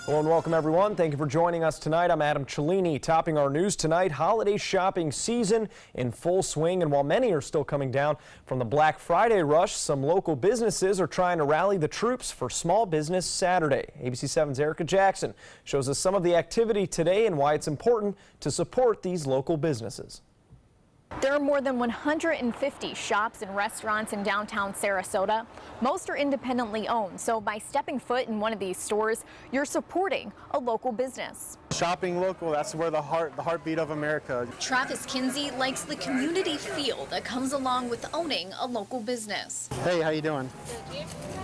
Hello and welcome everyone. Thank you for joining us tonight. I'm Adam Cellini. Topping our news tonight, holiday shopping season in full swing, and while many are still coming down from the Black Friday rush, some local businesses are trying to rally the troops for Small Business Saturday. ABC 7's Erica Jackson shows us some of the activity today and why it's important to support these local businesses. There are more than 150 shops and restaurants in downtown Sarasota. Most are independently owned, so by stepping foot in one of these stores, you're supporting a local business. Shopping local, that's where the heartbeat of America. Travis Kinsey likes the community feel that comes along with owning a local business. Hey, how you doing?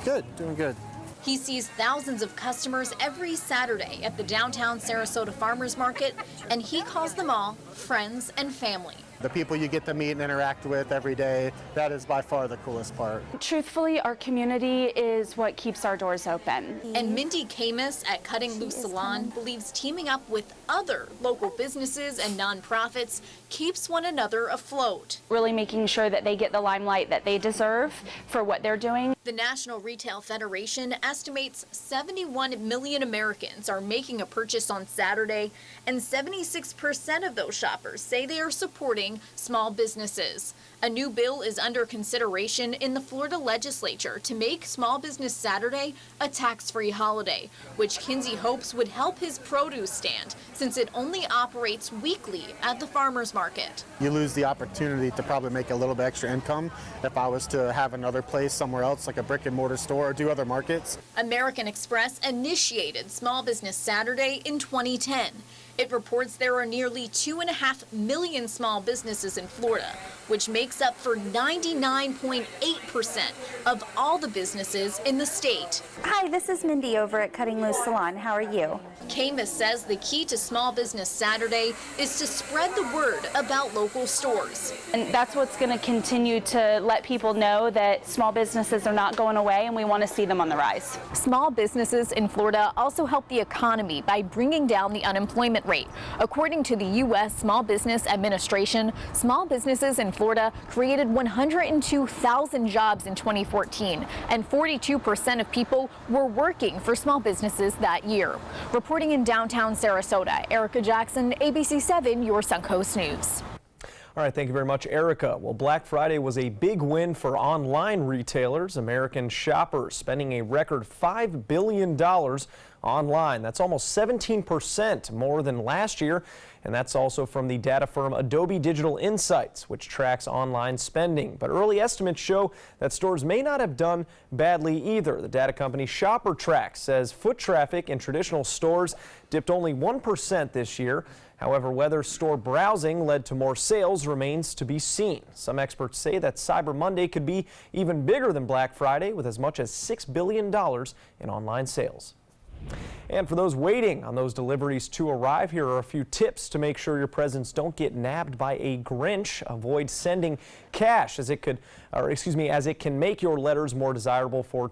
Good, doing good. He sees thousands of customers every Saturday at the downtown Sarasota Farmers Market, and he calls them all friends and family. The people you get to meet and interact with every day, that is by far the coolest part. Truthfully, our community is what keeps our doors open. And Mindy Camus at Cutting Loose Salon believes teaming up with other local businesses and nonprofits keeps one another afloat. Really making sure that they get the limelight that they deserve for what they're doing. The National Retail Federation estimates 71 million Americans are making a purchase on Saturday, and 76% of those shoppers say they are supporting small businesses. A new bill is under consideration in the Florida legislature to make Small Business Saturday a tax-free holiday, which Kinsey hopes would help his produce stand since it only operates weekly at the farmers market. You lose the opportunity to probably make a little bit extra income if I was to have another place somewhere else like a brick and mortar store or do other markets. American Express initiated Small Business Saturday in 2010. It reports there are nearly 2.5 million small businesses in Florida, which makes up for 99.8% of all the businesses in the state. Hi, this is Mindy over at Cutting Loose Salon. How are you? Camus says the key to Small Business Saturday is to spread the word about local stores. And that's what's going to continue to let people know that small businesses are not going away and we want to see them on the rise. Small businesses in Florida also help the economy by bringing down the unemployment rate. According to the U.S. Small Business Administration, small businesses in Florida created 102,000 jobs in 2014, and 42% of people were working for small businesses that year. Reporting in downtown Sarasota, Erica Jackson, ABC 7, your Suncoast News. All right, thank you very much, Erica. Well, Black Friday was a big win for online retailers. American shoppers spending a record $5 billion online. That's almost 17% more than last year. And that's also from the data firm Adobe Digital Insights, which tracks online spending. But early estimates show that stores may not have done badly either. The data company ShopperTrack says foot traffic in traditional stores dipped only 1% this year. However, whether store browsing led to more sales remains to be seen. Some experts say that Cyber Monday could be even bigger than Black Friday, with as much as $6 billion in online sales. And for those waiting on those deliveries to arrive, here are a few tips to make sure your presents don't get nabbed by a Grinch. Avoid sending cash as it can make your letters more desirable for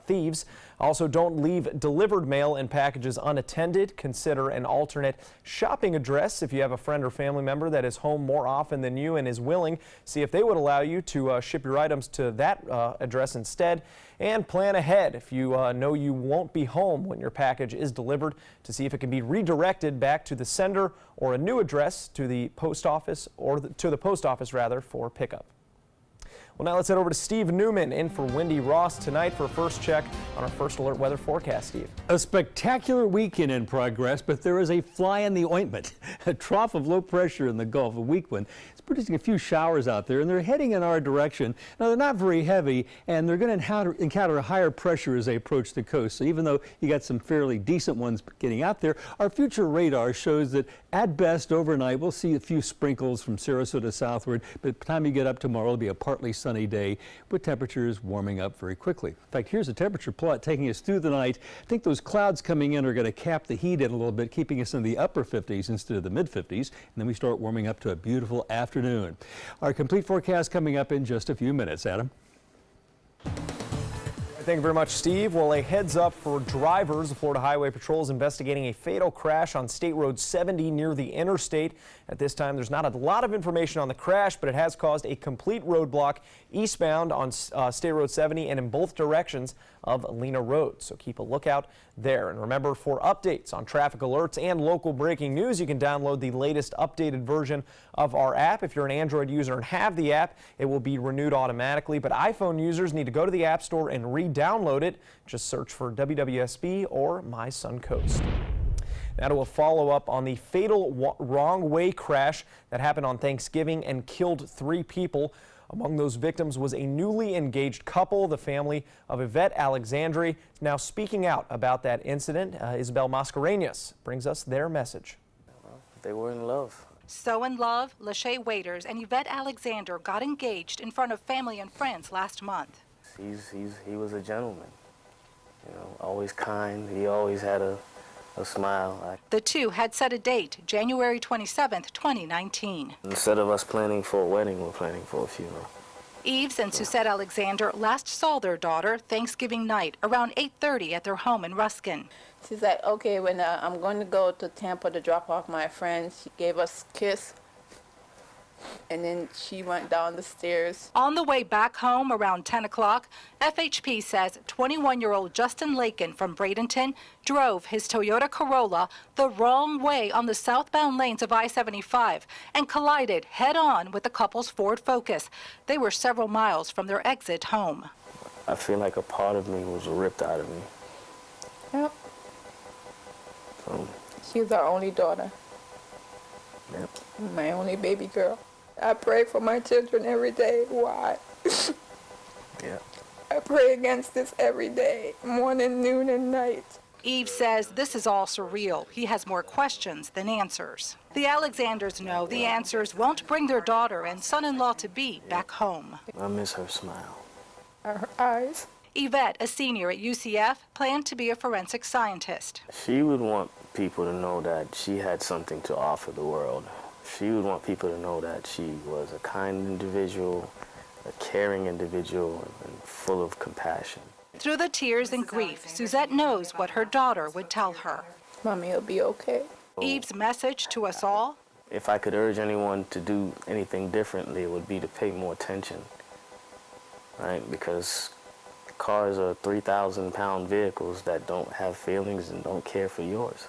thieves. Also, don't leave delivered mail and packages unattended. Consider an alternate shopping address if you have a friend or family member that is home more often than you and is willing. See if they would allow you to ship your items to that address instead. And plan ahead if you know you won't be home when your package is delivered, to see if it can be redirected back to the sender or a new address to the post office, or to the post office rather, for pickup. Well, now let's head over to Steve Newman in for Wendy Ross tonight for a first check on our first alert weather forecast. Steve. A spectacular weekend in progress, but there is a fly in the ointment. A trough of low pressure in the Gulf, a weak one. It's producing a few showers out there, and they're heading in our direction. Now, they're not very heavy, and they're going to encounter higher pressure as they approach the coast. So even though you got some fairly decent ones getting out there, our future radar shows that at best overnight we'll see a few sprinkles from Sarasota southward, but by the time you get up tomorrow, it'll be a partly sunny day with temperatures warming up very quickly. In fact, here's a temperature plot taking us through the night. I think those clouds coming in are going to cap the heat in a little bit, keeping us in the upper 50s instead of the mid 50s, and then we start warming up to a beautiful afternoon. Our complete forecast coming up in just a few minutes. Adam. Thank you very much, Steve. Well, a heads up for drivers. The Florida Highway Patrol is investigating a fatal crash on State Road 70 near the interstate. At this time, there's not a lot of information on the crash, but it has caused a complete roadblock eastbound on State Road 70 and in both directions of Lena Road. So keep a lookout there. And remember, for updates on traffic alerts and local breaking news, you can download the latest updated version of our app. If you're an Android user and have the app, it will be renewed automatically. But iPhone users need to go to the App Store and re-download it. Just search for WWSB or My Suncoast. Now to a follow-up on the fatal wrong way crash that happened on Thanksgiving and killed 3 people. Among those victims was a newly engaged couple. The family of Yvette Alexandre is now speaking out about that incident. Isabel Mascareñas brings us their message. They were in love. So in love, Lachey Waiters and Yvette Alexander got engaged in front of family and friends last month. He was a gentleman, you know, always kind. He always had a smile. The two had set a date, January 27th, 2019. Instead of us planning for a wedding, we're planning for a funeral. Yves and Suzette Alexander last saw their daughter Thanksgiving night around 8:30 at their home in Ruskin. She's like, okay, when I'm going to go to Tampa to drop off my friends, she gave us a kiss, and then she went down the stairs. On the way back home around 10 o'clock, FHP says 21-year-old Justin Lakin from Bradenton drove his Toyota Corolla the wrong way on the southbound lanes of I-75 and collided head-on with the couple's Ford Focus. They were several miles from their exit home. I feel like a part of me was ripped out of me. Yep. So, she's our only daughter. yep. My only baby girl. I pray for my children every day. Why? Yeah. I pray against this every day, morning, noon, and night. Yves says this is all surreal. He has more questions than answers. The Alexanders know the answers won't bring their daughter and son-in-law-to-be back home. I miss her smile. Her eyes. Yvette, a senior at UCF, planned to be a forensic scientist. She would want people to know that she had something to offer the world. She would want people to know that she was a kind individual, a caring individual, and full of compassion. Through the tears and grief, Suzette knows what her daughter would tell her. Mommy will be okay. Yves' message to us all: if I could urge anyone to do anything differently, it would be to pay more attention, right? Because cars are 3,000-pound vehicles that don't have feelings and don't care for yours.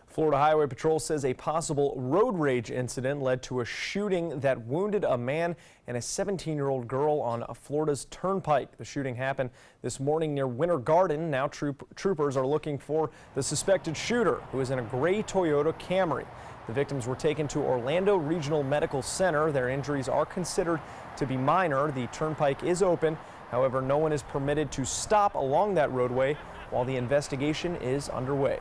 Florida Highway Patrol says a possible road rage incident led to a shooting that wounded a man and a 17-year-old girl on Florida's Turnpike. The shooting happened this morning near Winter Garden. Now troopers are looking for the suspected shooter, who is in a gray Toyota Camry. The victims were taken to Orlando Regional Medical Center. Their injuries are considered to be minor. The Turnpike is open. However, no one is permitted to stop along that roadway while the investigation is underway.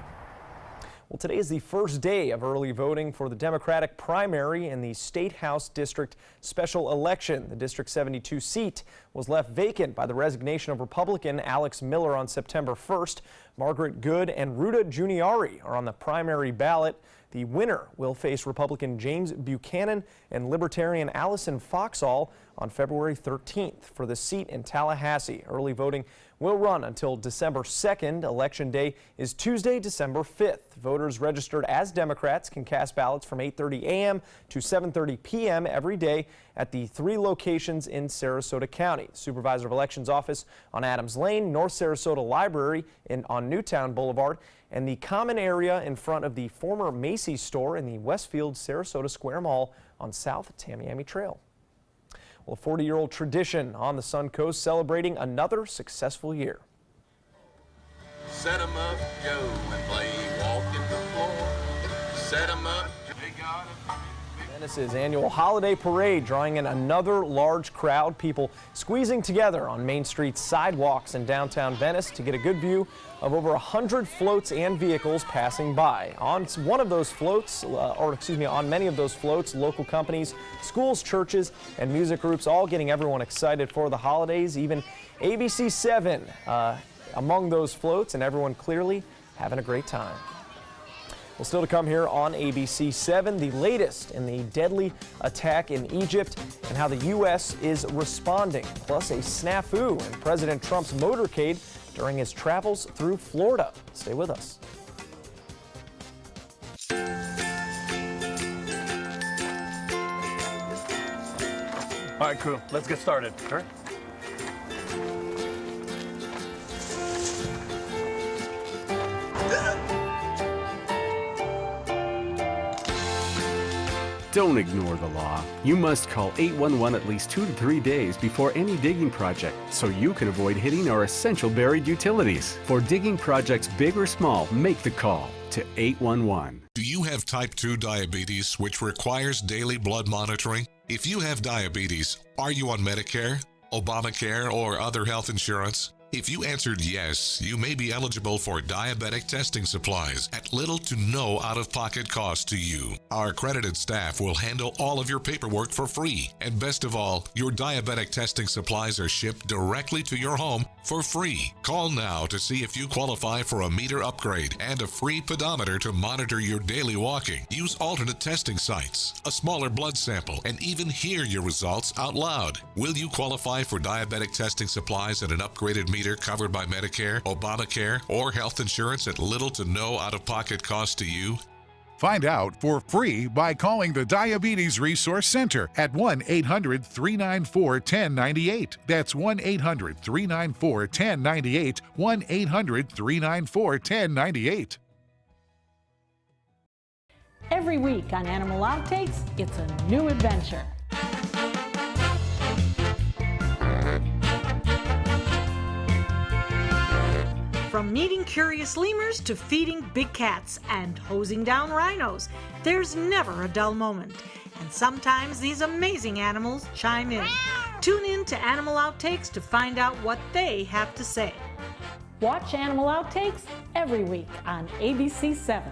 Well, today is the first day of early voting for the Democratic primary in the State House District special election. The District 72 seat was left vacant by the resignation of Republican Alex Miller on September 1st. Margaret Good and Ruta Giuliani are on the primary ballot. The winner will face Republican James Buchanan and Libertarian Allison Foxall on February 13th for the seat in Tallahassee. Early voting will run until December 2nd. Election day is Tuesday, December 5th. Voters registered as Democrats can cast ballots from 8:30 a.m. to 7:30 p.m. every day at the 3 locations in Sarasota County: Supervisor of Elections Office on Adams Lane, North Sarasota Library on Newtown Boulevard, and the common area in front of the former Macy's store in the Westfield Sarasota Square Mall on South Tamiami Trail. Well, a 40-year-old tradition on the Suncoast celebrating another successful year. Set 'em up, Joe, and play walking the floor. Set 'em up, they got it. Venice's annual holiday parade drawing in another large crowd, people squeezing together on Main Street's sidewalks in downtown Venice to get a good view of over 100 floats and vehicles passing by. On one of those floats, on many of those floats, local companies, schools, churches, and music groups all getting everyone excited for the holidays. Even ABC7 among those floats, and everyone clearly having a great time. Well, still to come here on ABC 7, the latest in the deadly attack in Egypt and how the U.S. is responding, plus a snafu in President Trump's motorcade during his travels through Florida. Stay with us. All right, crew, let's get started. All right. Don't ignore the law. You must call 811 at least 2 to 3 days before any digging project so you can avoid hitting our essential buried utilities. For digging projects big or small, make the call to 811. Do you have type 2 diabetes, which requires daily blood monitoring? If you have diabetes, are you on Medicare, Obamacare, or other health insurance? If you answered yes, you may be eligible for diabetic testing supplies at little to no out-of-pocket cost to you. Our accredited staff will handle all of your paperwork for free. And best of all, your diabetic testing supplies are shipped directly to your home for free. Call now to see if you qualify for a meter upgrade and a free pedometer to monitor your daily walking. Use alternate testing sites, a smaller blood sample, and even hear your results out loud. Will you qualify for diabetic testing supplies and an upgraded meter covered by Medicare, Obamacare, or health insurance at little to no out-of-pocket cost to you? Find out for free by calling the Diabetes Resource Center at 1-800-394-1098. That's 1-800-394-1098, 1-800-394-1098. Every week on Animal Outtakes, it's a new adventure. From meeting curious lemurs to feeding big cats and hosing down rhinos, there's never a dull moment. And sometimes these amazing animals chime in. Tune in to Animal Outtakes to find out what they have to say. Watch Animal Outtakes every week on ABC 7.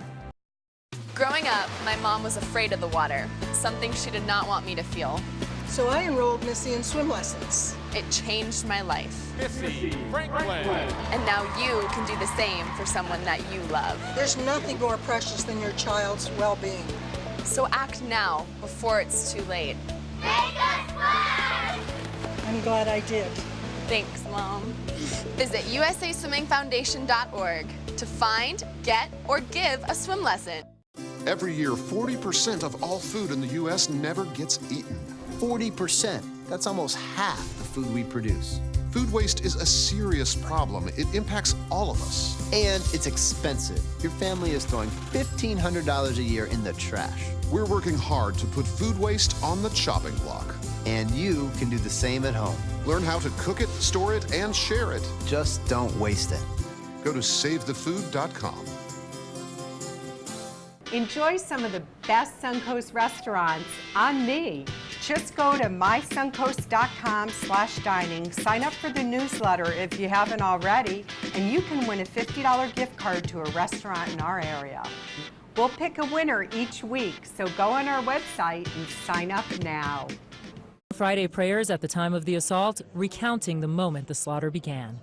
Growing up, my mom was afraid of the water, something she did not want me to feel. So I enrolled Missy in swim lessons. It changed my life. Missy Franklin. And now you can do the same for someone that you love. There's nothing more precious than your child's well-being. So act now, before it's too late. Make us swim! I'm glad I did. Thanks, Mom. Visit usaswimmingfoundation.org to find, get, or give a swim lesson. Every year, 40% of all food in the U.S. never gets eaten. 40%. That's almost half the food we produce. Food waste is a serious problem. It impacts all of us. And it's expensive. Your family is throwing $1,500 a year in the trash. We're working hard to put food waste on the chopping block. And you can do the same at home. Learn how to cook it, store it, and share it. Just don't waste it. Go to SaveTheFood.com. Enjoy some of the best Suncoast restaurants on me. Just go to mysuncoast.com/dining, sign up for the newsletter if you haven't already, and you can win a $50 gift card to a restaurant in our area. We'll pick a winner each week, so go on our website and sign up now. Friday prayers at the time of the assault, recounting the moment the slaughter began.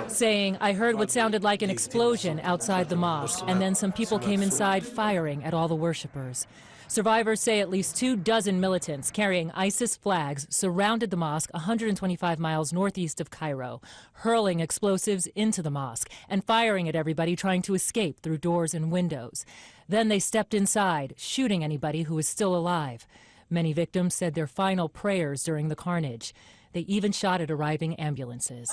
Saying, I heard what sounded like an explosion outside the mosque, and then some people came inside firing at all the worshipers. Survivors say at least 24 militants carrying ISIS flags surrounded the mosque 125 miles northeast of Cairo, hurling explosives into the mosque and firing at everybody trying to escape through doors and windows. Then they stepped inside, shooting anybody who was still alive. Many victims said their final prayers during the carnage. They even shot at arriving ambulances.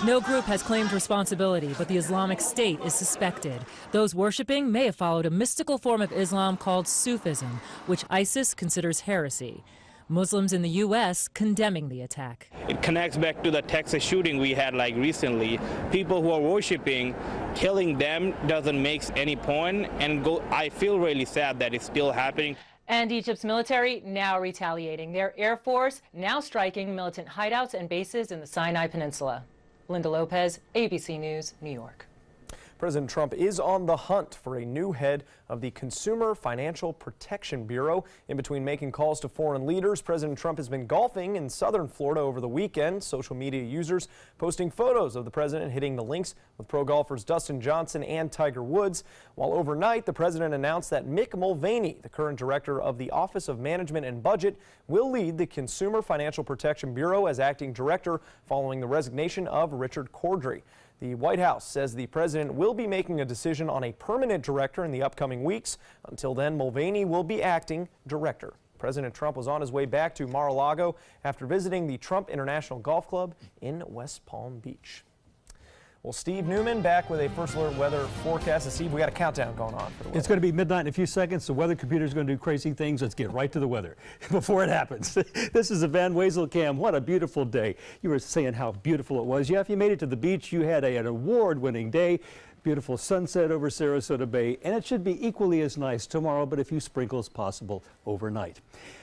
No group has claimed responsibility, but the Islamic State is suspected. Those worshiping may have followed a mystical form of Islam called Sufism, which ISIS considers heresy. Muslims in the U.S. condemning the attack. It connects back to the Texas shooting we had recently. People who are worshiping, killing them doesn't make any point, and I feel really sad that it's still happening. And Egypt's military now retaliating. Their Air Force now striking militant hideouts and bases in the Sinai Peninsula. Linda Lopez, ABC News, New York. President Trump is on the hunt for a new head of the Consumer Financial Protection Bureau. In between making calls to foreign leaders, President Trump has been golfing in southern Florida over the weekend. Social media users posting photos of the president hitting the links with pro golfers Dustin Johnson and Tiger Woods. While overnight, the president announced that Mick Mulvaney, the current director of the Office of Management and Budget, will lead the Consumer Financial Protection Bureau as acting director following the resignation of Richard Cordray. The White House says the president will be making a decision on a permanent director in the upcoming weeks. Until then, Mulvaney will be acting director. President Trump was on his way back to Mar-a-Lago after visiting the Trump International Golf Club in West Palm Beach. Well, Steve Newman back with a First Alert weather forecast. And Steve, we got a countdown going on for the weather. It's going to be midnight in a few seconds. The weather computer is going to do crazy things. Let's get right to the weather before it happens. This is a Van Wezel-Cam. What a beautiful day. You were saying how beautiful it was. Yeah, if you made it to the beach, you had an award-winning day. Beautiful sunset over Sarasota Bay, and it should be equally as nice tomorrow, but a few sprinkles possible overnight.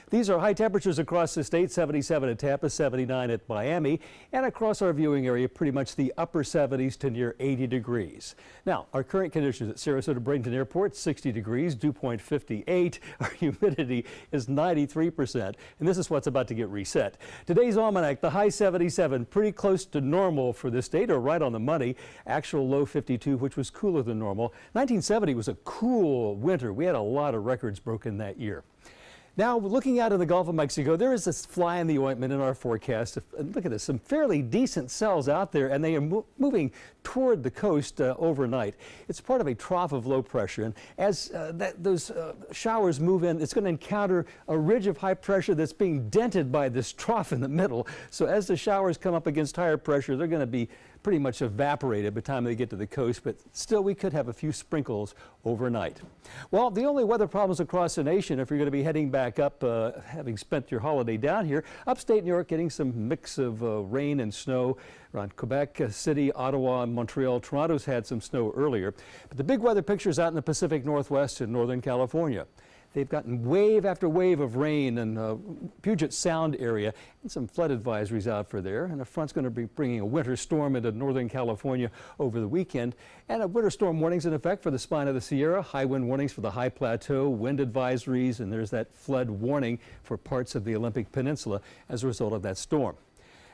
These are high temperatures across the state, 77 at Tampa, 79 at Miami, and across our viewing area, pretty much the upper 70s to near 80 degrees. Now, our current conditions at Sarasota Bradenton Airport, 60 degrees, dew point 58. Our humidity is 93%, and this is what's about to get reset. Today's almanac, the high 77, pretty close to normal for this date, or right on the money. Actual low 52, which was cooler than normal. 1970 was a cool winter. We had a lot of records broken that year. Now, looking out of the Gulf of Mexico, there is this fly in the ointment in our forecast. Look at this, some fairly decent cells out there, and they are moving toward the coast overnight. It's part of a trough of low pressure, and as those showers move in, it's going to encounter a ridge of high pressure that's being dented by this trough in the middle. So as the showers come up against higher pressure, they're going to be pretty much evaporated by the time they get to the coast, but still we could have a few sprinkles overnight. Well, the only weather problems across the nation, if you're going to be heading back up, having spent your holiday down here, upstate New York getting some mix of rain and snow around Quebec City, Ottawa, and Montreal. Toronto's had some snow earlier, but the big weather picture's out in the Pacific Northwest and Northern California. They've gotten wave after wave of rain in Puget Sound area, and some flood advisories out for there. And a front's going to be bringing a winter storm into Northern California over the weekend. And a winter storm warnings in effect for the spine of the Sierra, high wind warnings for the high plateau, wind advisories, and there's that flood warning for parts of the Olympic Peninsula as a result of that storm.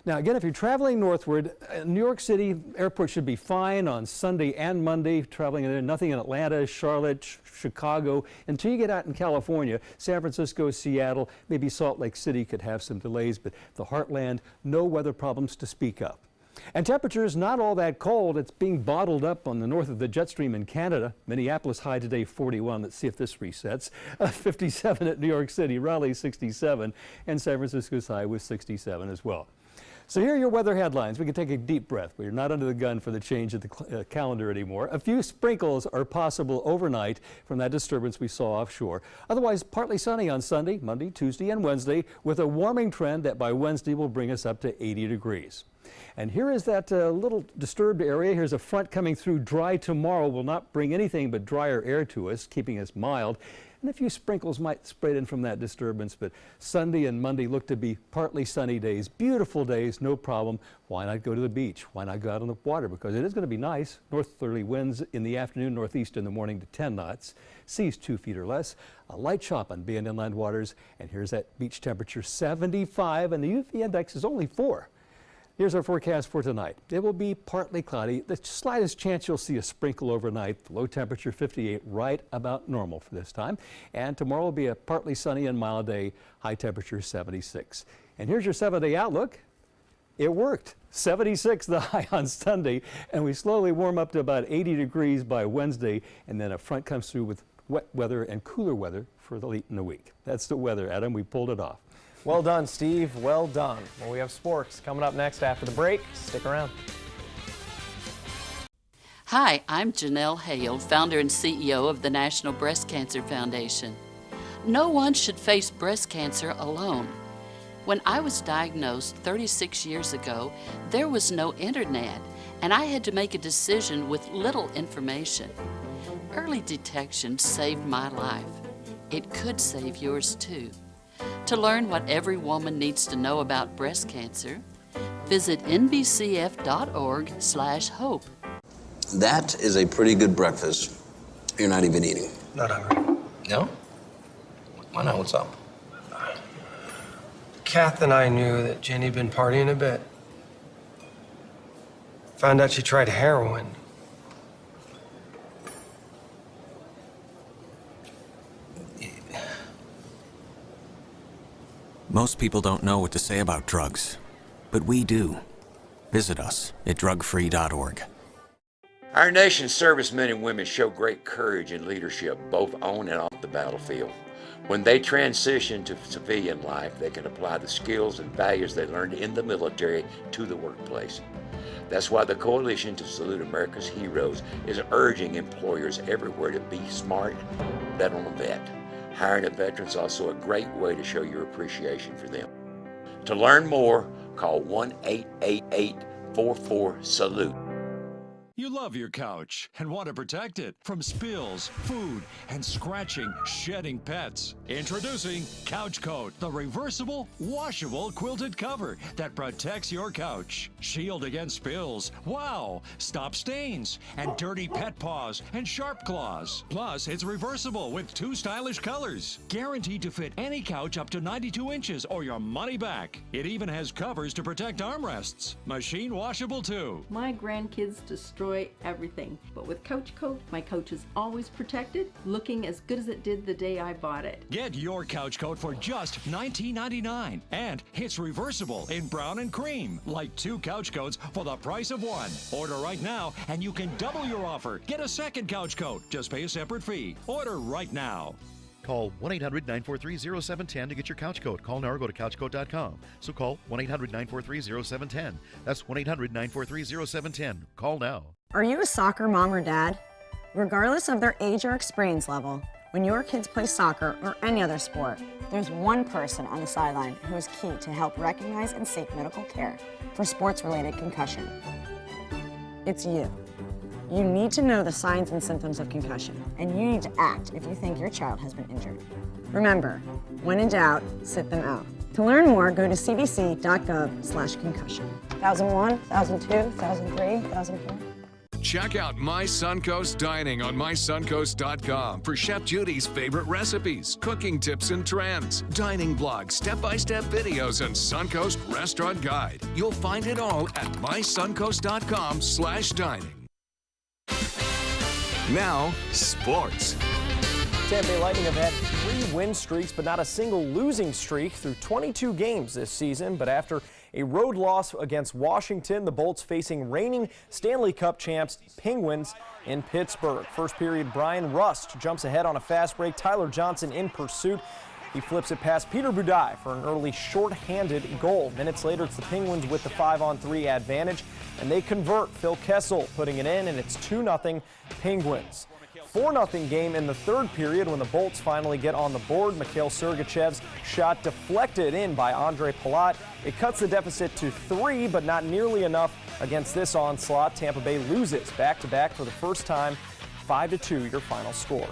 Now, again, if you're traveling northward, New York City airport should be fine on Sunday and Monday. Traveling in there, nothing in Atlanta, Charlotte, Chicago. Until you get out in California, San Francisco, Seattle, maybe Salt Lake City could have some delays, but the heartland, no weather problems to speak of. And temperatures not all that cold. It's being bottled up on the north of the jet stream in Canada. Minneapolis high today 41. Let's see if this resets. 57 at New York City, Raleigh 67, and San Francisco's high was 67 as well. So here are your weather headlines. We can take a deep breath. We're not under the gun for the change of the calendar anymore. A few sprinkles are possible overnight from that disturbance we saw offshore. Otherwise, partly sunny on Sunday, Monday, Tuesday, and Wednesday, with a warming trend that by Wednesday will bring us up to 80 degrees. And here is that little disturbed area. Here's a front coming through. Dry tomorrow will not bring anything but drier air to us, keeping us mild. And a few sprinkles might spread in from that disturbance, but Sunday and Monday look to be partly sunny days, beautiful days, no problem. Why not go to the beach? Why not go out on the water? Because it is going to be nice. Northerly winds in the afternoon, northeast in the morning to 10 knots. Seas 2 feet or less. A light chop on bay and inland waters. And here's that beach temperature, 75, and the UV index is only 4. Here's our forecast for tonight. It will be partly cloudy. The slightest chance you'll see a sprinkle overnight. Low temperature 58, right about normal for this time. And tomorrow will be a partly sunny and mild day. High temperature 76. And here's your 7-day outlook. It worked. 76 the high on Sunday, and we slowly warm up to about 80 degrees by Wednesday, and then a front comes through with wet weather and cooler weather for the late in the week. That's the weather, Adam. We pulled it off. Well done, Steve. Well done. Well, we have sports coming up next after the break. Stick around. Hi, I'm Janelle Hale, founder and CEO of the National Breast Cancer Foundation. No one should face breast cancer alone. When I was diagnosed 36 years ago, there was no internet, and I had to make a decision with little information. Early detection saved my life. It could save yours too. To learn what every woman needs to know about breast cancer, visit nbcf.org/hope. That is a pretty good breakfast. You're not even eating. Not hungry. No? Why not? What's up? Kath and I knew that Jenny had been partying a bit. Found out she tried heroin. Most people don't know what to say about drugs, but we do. Visit us at drugfree.org. Our nation's servicemen and women show great courage and leadership, both on and off the battlefield. When they transition to civilian life, they can apply the skills and values they learned in the military to the workplace. That's why the Coalition to Salute America's Heroes is urging employers everywhere to be smart, bet on a vet. Hiring a veteran is also a great way to show your appreciation for them. To learn more, call 1-888-44-SALUTE. You love your couch and want to protect it from spills, food, and scratching, shedding pets. Introducing Couch Coat, the reversible, washable quilted cover that protects your couch. Shield against spills, wow, stop stains, and dirty pet paws and sharp claws. Plus, it's reversible with 2 stylish colors. Guaranteed to fit any couch up to 92 inches or your money back. It even has covers to protect armrests. Machine washable too. My grandkids destroy everything, but with Couch Coat, my couch is always protected, looking as good as it did the day I bought it. Get your Couch Coat for just $19.99, and it's reversible in brown and cream, like 2 couch coats for the price of 1. Order right now, and you can double your offer. Get a second Couch Coat. Just pay a separate fee. Order right now. Call 1-800-943-0710 to get your couch coat. Call now or go to couchcoat.com. So call 1-800-943-0710. That's 1-800-943-0710. Call now. Are you a soccer mom or dad? Regardless of their age or experience level, when your kids play soccer or any other sport, there's one person on the sideline who is key to help recognize and seek medical care for sports-related concussion. It's you. You need to know the signs and symptoms of concussion, and you need to act if you think your child has been injured. Remember, when in doubt, sit them out. To learn more, go to cdc.gov/concussion. 1001, 1002, 1003, 1004. Check out My Suncoast Dining on mysuncoast.com for Chef Judy's favorite recipes, cooking tips and trends, dining blogs, step-by-step videos, and Suncoast Restaurant Guide. You'll find it all at mysuncoast.com/dining. Now, sports. Tampa Bay Lightning have had 3 win streaks, but not a single losing streak through 22 games this season. But after a road loss against Washington, the Bolts facing reigning Stanley Cup champs Penguins in Pittsburgh. First period, Brian Rust jumps ahead on a fast break. Tyler Johnson in pursuit. He flips it past Peter Budaj for an early short-handed goal. Minutes later, it's the Penguins with the 5-on-3 advantage, and they convert. Phil Kessel putting it in, and it's 2-0 Penguins. 4-0 game in the third period when the Bolts finally get on the board. Mikhail Sergachev's shot deflected in by Andre Palat. It cuts the deficit to 3, but not nearly enough against this onslaught. Tampa Bay loses back-to-back for the first time. 5-2 your final score.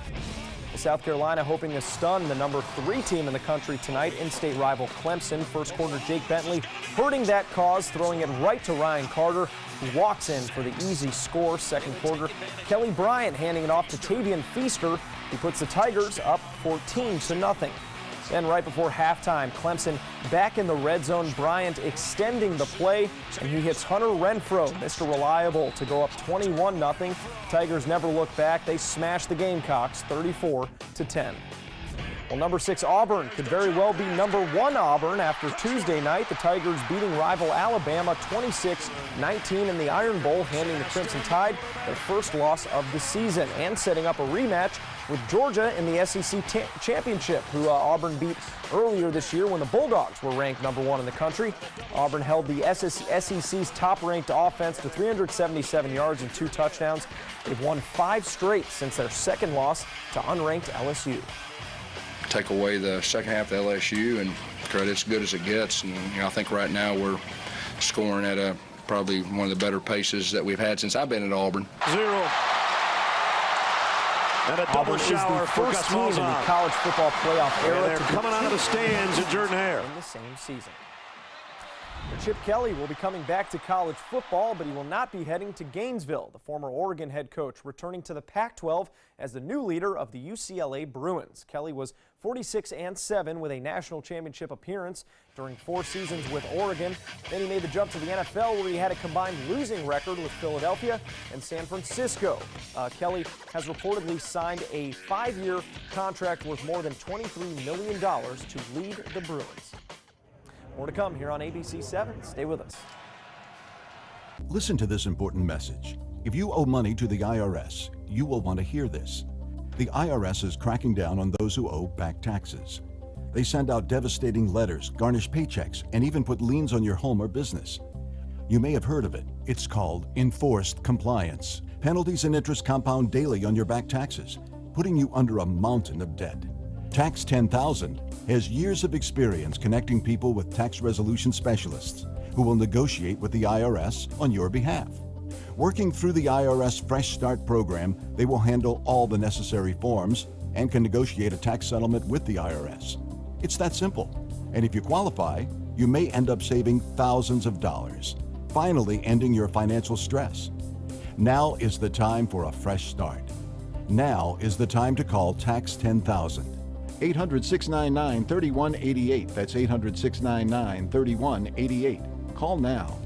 South Carolina hoping to stun the number 3 team in the country tonight. In-state rival Clemson. First quarter, Jake Bentley hurting that cause, throwing it right to Ryan Carter, who walks in for the easy score. Second quarter, Kelly Bryant handing it off to Tavian Feaster, who puts the Tigers up 14-0. Then right before halftime, Clemson back in the red zone. Bryant extending the play, and he hits Hunter Renfrow, Mr. Reliable, to go up 21-0. Tigers never look back. They smash the Gamecocks 34-10. Well, number 6 Auburn could very well be number 1 Auburn after Tuesday night. The Tigers beating rival Alabama 26-19 in the Iron Bowl, handing the Crimson Tide their first loss of the season and setting up a rematch with Georgia in the SEC championship, who Auburn beat earlier this year when the Bulldogs were ranked number 1 in the country. Auburn held the SEC's top-ranked offense to 377 yards and 2 touchdowns. They've won 5 straight since their second loss to unranked LSU. Take away the second half of LSU and credit's good as it gets. And I think right now we're scoring at probably one of the better paces that we've had since I've been at Auburn. 0. And a double shower is the first team in the college football playoff era. They're coming out of the stands in Jordan-Hare in the same season. Chip Kelly will be coming back to college football, but he will not be heading to Gainesville. The former Oregon head coach returning to the Pac-12 as the new leader of the UCLA Bruins. Kelly was 46-7 with a national championship appearance during 4 seasons with Oregon. Then he made the jump to the NFL, where he had a combined losing record with Philadelphia and San Francisco. Kelly has reportedly signed a 5-year contract worth more than $23 million to lead the Bruins. More to come here on ABC 7. Stay with us. Listen to this important message. If you owe money to the IRS, you will want to hear this. The IRS is cracking down on those who owe back taxes. They send out devastating letters, garnish paychecks, and even put liens on your home or business. You may have heard of it. It's called enforced compliance. Penalties and interest compound daily on your back taxes, putting you under a mountain of debt. Tax 10,000 has years of experience connecting people with tax resolution specialists who will negotiate with the IRS on your behalf. Working through the IRS Fresh Start program, they will handle all the necessary forms and can negotiate a tax settlement with the IRS. It's that simple. And if you qualify, you may end up saving thousands of dollars, finally ending your financial stress. Now is the time for a fresh start. Now is the time to call Tax 10,000. 800-699-3188. That's 800-699-3188. Call now.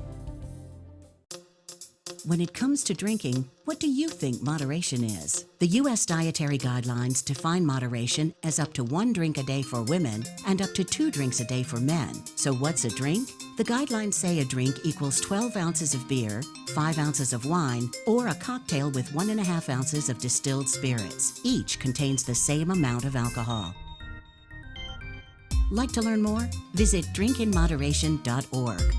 When it comes to drinking, what do you think moderation is? The U.S. Dietary Guidelines define moderation as up to 1 drink a day for women and up to 2 drinks a day for men. So what's a drink? The guidelines say a drink equals 12 ounces of beer, 5 ounces of wine, or a cocktail with 1.5 ounces of distilled spirits. Each contains the same amount of alcohol. Like to learn more? Visit drinkinmoderation.org.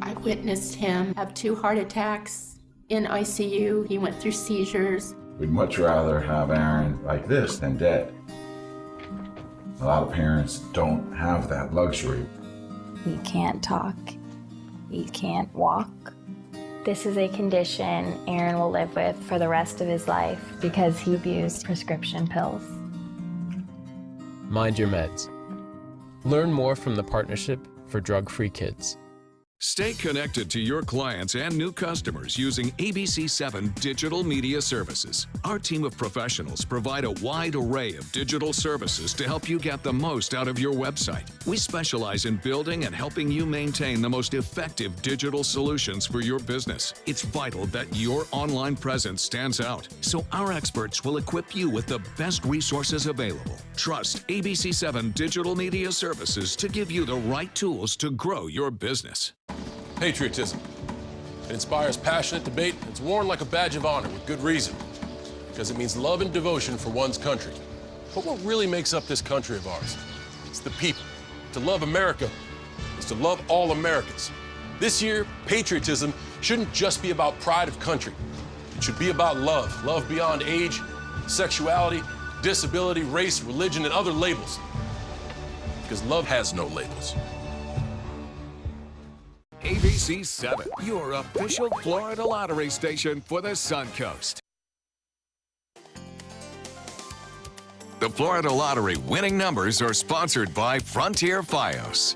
I witnessed him have 2 heart attacks in ICU. He went through seizures. We'd much rather have Aaron like this than dead. A lot of parents don't have that luxury. He can't talk. He can't walk. This is a condition Aaron will live with for the rest of his life because he abused prescription pills. Mind your meds. Learn more from the Partnership for Drug-Free Kids. Stay connected to your clients and new customers using ABC7 Digital Media Services. Our team of professionals provide a wide array of digital services to help you get the most out of your website. We specialize in building and helping you maintain the most effective digital solutions for your business. It's vital that your online presence stands out, so our experts will equip you with the best resources available. Trust ABC7 Digital Media Services to give you the right tools to grow your business. Patriotism. It inspires passionate debate. It's worn like a badge of honor with good reason, because it means love and devotion for one's country. But what really makes up this country of ours? It's the people. To love America is to love all Americans. This year, patriotism shouldn't just be about pride of country. It should be about love. Love beyond age, sexuality, disability, race, religion, and other labels. Because love has no labels. ABC 7, your official Florida lottery station for the Suncoast. The Florida Lottery winning numbers are sponsored by Frontier Fios.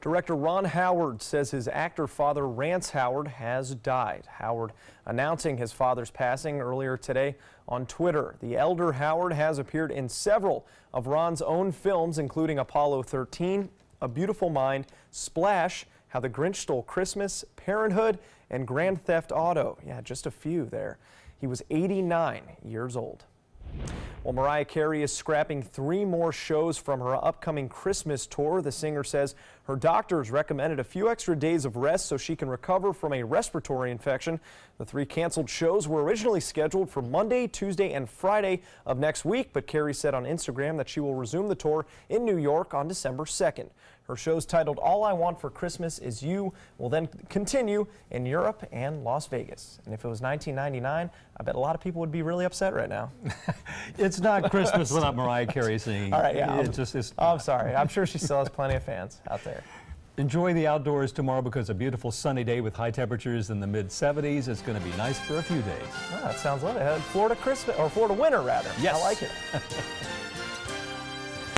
Director Ron Howard says his actor father, Rance Howard, has died. Howard announcing his father's passing earlier today on Twitter. The elder Howard has appeared in several of Ron's own films, including Apollo 13, A Beautiful Mind, Splash, How the Grinch Stole Christmas, Parenthood, and Grand Theft Auto. Yeah, just a few there. He was 89 years old. Well, Mariah Carey is scrapping 3 more shows from her upcoming Christmas tour. The singer says her doctors recommended a few extra days of rest so she can recover from a respiratory infection. The 3 canceled shows were originally scheduled for Monday, Tuesday, and Friday of next week, but Carey said on Instagram that she will resume the tour in New York on December 2nd. Her shows titled All I Want for Christmas Is You will then continue in Europe and Las Vegas. And if it was 1999, I bet a lot of people would be really upset right now. It's not Christmas without Mariah Carey singing. All right, yeah. It's I'm sorry. I'm sure she still has plenty of fans out there. Enjoy the outdoors tomorrow because a beautiful sunny day with high temperatures in the mid-70s. It's going to be nice for a few days. That sounds lovely. Florida Christmas, or Florida winter rather. Yes. I like it.